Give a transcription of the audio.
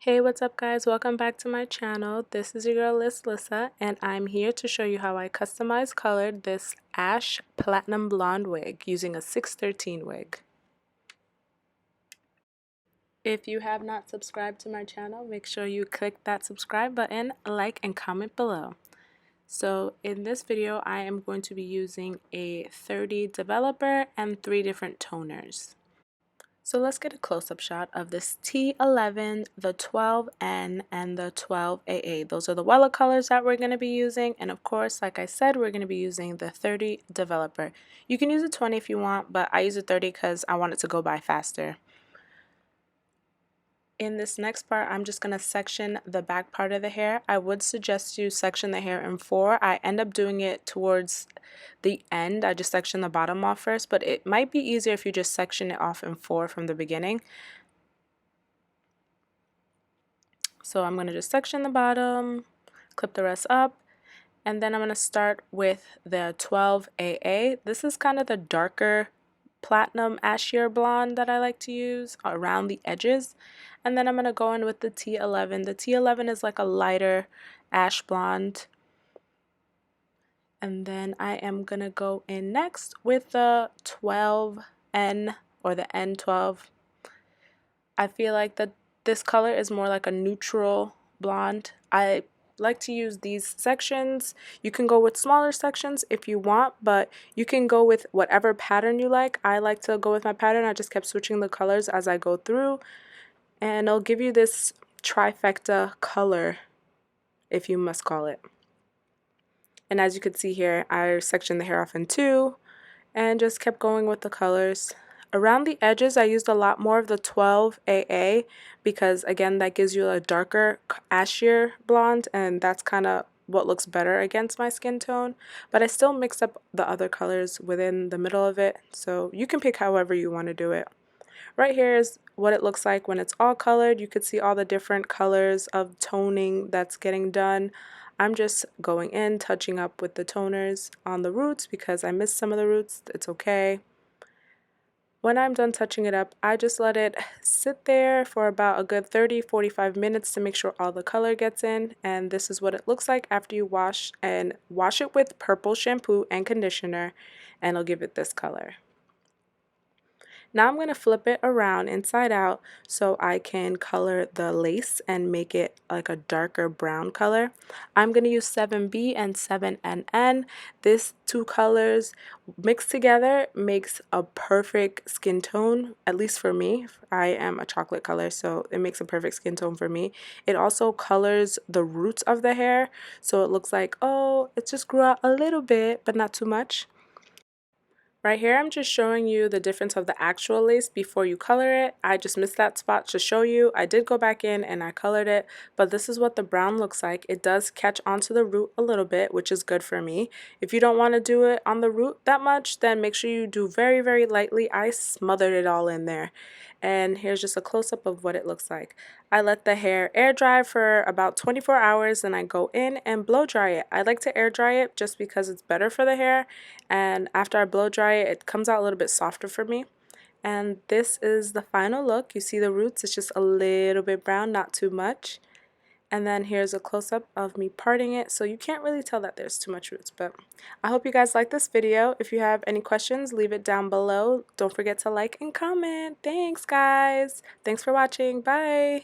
Hey, what's up guys? Welcome back to my channel. This is your girl Lissa, and I'm here to show you how I customized colored this ash platinum blonde wig using a 613 wig. If you have not subscribed to my channel, make sure you click that subscribe button, like, and comment below. So in this video, I am going to be using a 30 developer and 3 different toners. So let's get a close-up shot of this T11, the 12N, and the 12AA. Those are the Wella colors that we're going to be using. And of course, like I said, we're going to be using the 30 developer. You can use a 20 if you want, but I use a 30 because I want it to go by faster. In this next part, I'm just going to section the back part of the hair. I would suggest you section the hair in 4. I end up doing it towards the end. I just section the bottom off first, but it might be easier if you just section it off in 4 from the beginning. So I'm going to just section the bottom, clip the rest up, and then I'm going to start with the 12AA. This is kind of the darker platinum ashier blonde that I like to use around the edges. And then I'm going to go in with the T11. The T11 is like a lighter ash blonde. And then I am going to go in next with the 12N or the N12. I feel like this color is more like a neutral blonde. I like to use these sections. You can go with smaller sections if you want, but you can go with whatever pattern you like. I like to go with my pattern. I just kept switching the colors as I go through, and it'll give you this trifecta color, if you must call it. And as you can see here, I sectioned the hair off in 2 and just kept going with the colors. Around the edges, I used a lot more of the 12AA because, again, that gives you a darker, ashier blonde, and that's kind of what looks better against my skin tone. But I still mix up the other colors within the middle of it, so you can pick however you want to do it. Right here is what it looks like when it's all colored. You could see all the different colors of toning that's getting done. I'm just going in, touching up with the toners on the roots because I missed some of the roots. It's okay. When I'm done touching it up, I just let it sit there for about a good 30-45 minutes to make sure all the color gets in. And this is what it looks like after you wash it with purple shampoo and conditioner, and it'll give it this color. Now I'm going to flip it around inside out so I can color the lace and make it like a darker brown color. I'm going to use 7B and 7NN. These 2 colors mixed together makes a perfect skin tone, at least for me. I am a chocolate color, so it makes a perfect skin tone for me. It also colors the roots of the hair, so it looks like, oh, it just grew out a little bit, but not too much. Right here, I'm just showing you the difference of the actual lace before you color it. I just missed that spot to show you. I did go back in and I colored it, but this is what the brown looks like. It does catch onto the root a little bit, which is good for me. If you don't want to do it on the root that much, then make sure you do very, very lightly. I smothered it all in there. And here's just a close-up of what it looks like. I let the hair air dry for about 24 hours, and I go in and blow dry it. I like to air dry it just because it's better for the hair, and after I blow dry it, it comes out a little bit softer for me. And this is the final look. You see the roots, it's just a little bit brown, not too much. And then here's a close-up of me parting it, so you can't really tell that there's too much roots. But I hope you guys like this video. If you have any questions, leave it down below. Don't forget to like and comment. Thanks, guys. Thanks for watching. Bye.